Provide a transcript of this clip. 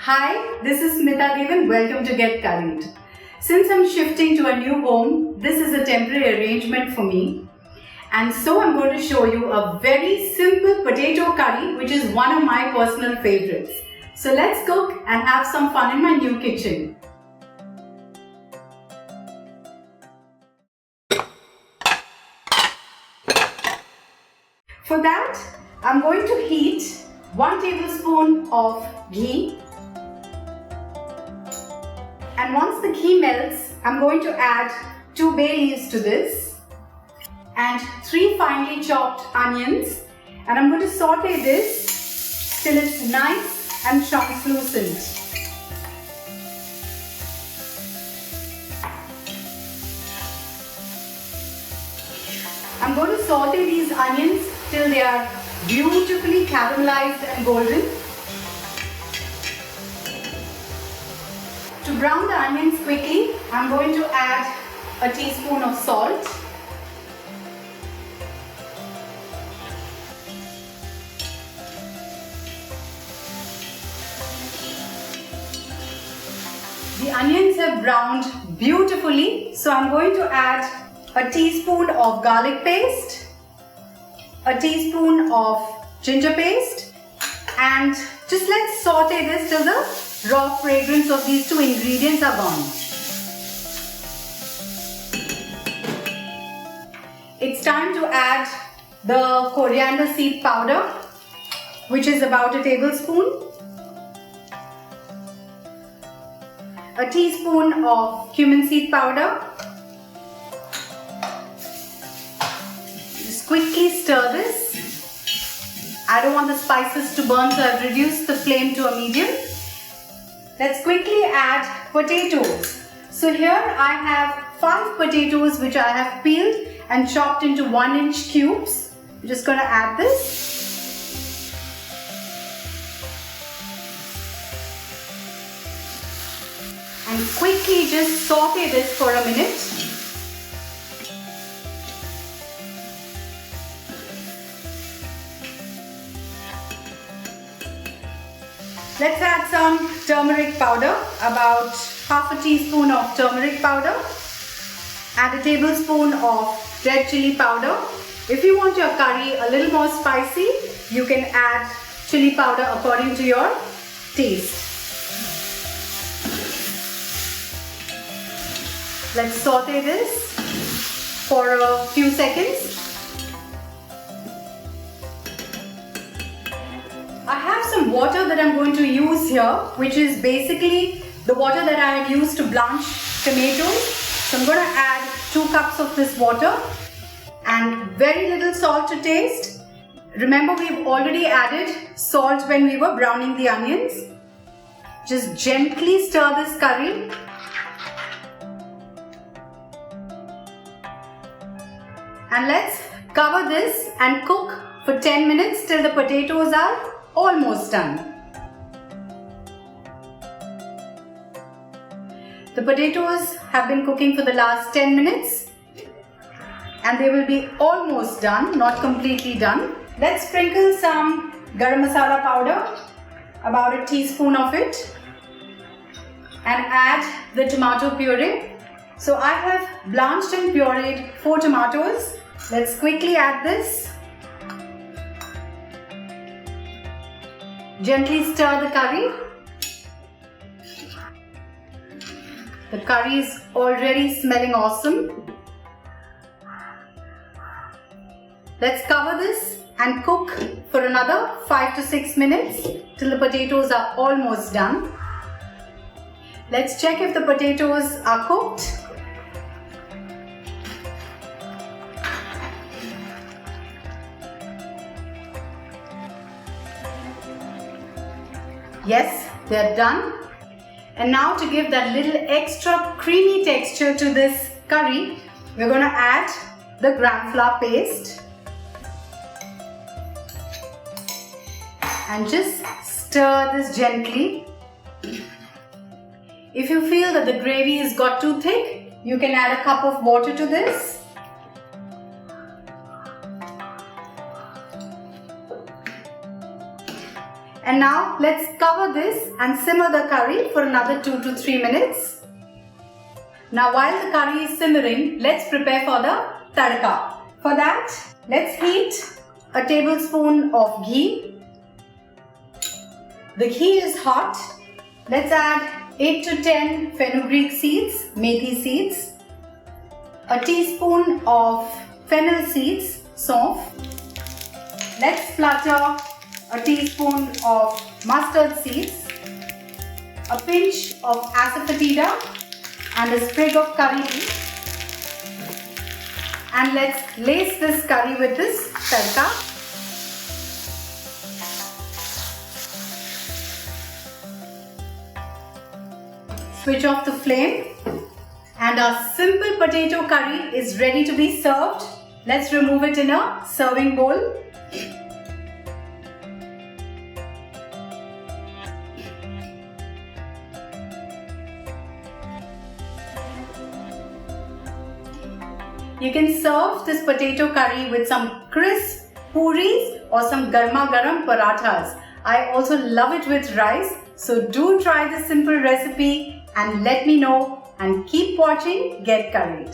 Hi, this is Smita Deo and welcome to Get Curried. Since I'm shifting to a new home, this is a temporary arrangement for me. And so I'm going to show you a very simple potato curry which is one of my personal favorites. So let's cook and have some fun in my new kitchen. For that, I'm going to heat 1 tablespoon of ghee. And once the ghee melts, I'm going to add 2 bay leaves to this and 3 finely chopped onions, and I'm going to saute this till it's nice and translucent. I'm going to saute these onions till they are beautifully caramelized and golden. To brown the onions quickly, I'm going to add a teaspoon of salt. The onions have browned beautifully, so I'm going to add a teaspoon of garlic paste, a teaspoon of ginger paste, and just let's saute this till the raw fragrance of these 2 ingredients are gone. It's time to add the coriander seed powder, which is about a tablespoon, a teaspoon of cumin seed powder. Just quickly stir this. I don't want the spices to burn, so I've reduced the flame to a medium. Let's quickly add potatoes. So here I have 5 potatoes which I have peeled and chopped into 1-inch cubes. I'm just going to add this. And quickly just saute this for a minute. Let's add some turmeric powder, about half a teaspoon of turmeric powder. Add a tablespoon of red chili powder. If you want your curry a little more spicy, you can add chili powder according to your taste. Let's saute this for a few seconds. I have some water that I'm going to use here, which is basically the water that I had used to blanch tomatoes. So I'm going to add 2 cups of this water and very little salt to taste. Remember, we've already added salt when we were browning the onions. Just gently stir this curry. And let's cover this and cook for 10 minutes till the potatoes are almost done. The potatoes have been cooking for the last 10 minutes and they will be almost done, not completely done. Let's sprinkle some garam masala powder, about a teaspoon of it, and add the tomato puree. So I have blanched and pureed 4 tomatoes. Let's quickly add this. Gently stir the curry. The curry is already smelling awesome. Let's cover this and cook for another 5 to 6 minutes till the potatoes are almost done. Let's check if the potatoes are cooked. Yes, they're done. And now to give that little extra creamy texture to this curry, we're going to add the gram flour paste. And just stir this gently. If you feel that the gravy has got too thick, you can add a cup of water to this. And now let's cover this and simmer the curry for another 2 to 3 minutes. Now while the curry is simmering, let's prepare for the tadka. For that, let's heat a tablespoon of ghee. The ghee is hot. Let's add 8 to 10 fenugreek seeds, methi seeds, a teaspoon of fennel seeds, saunf. Let's splutter a teaspoon of mustard seeds, a pinch of asafoetida and a sprig of curry leaf. And let's lace this curry with this tadka. Switch off the flame and our simple potato curry is ready to be served. Let's remove it in a serving bowl. You can serve this potato curry with some crisp puris or some garma garam parathas. I also love it with rice. So do try this simple recipe and let me know, and keep watching Get Curried.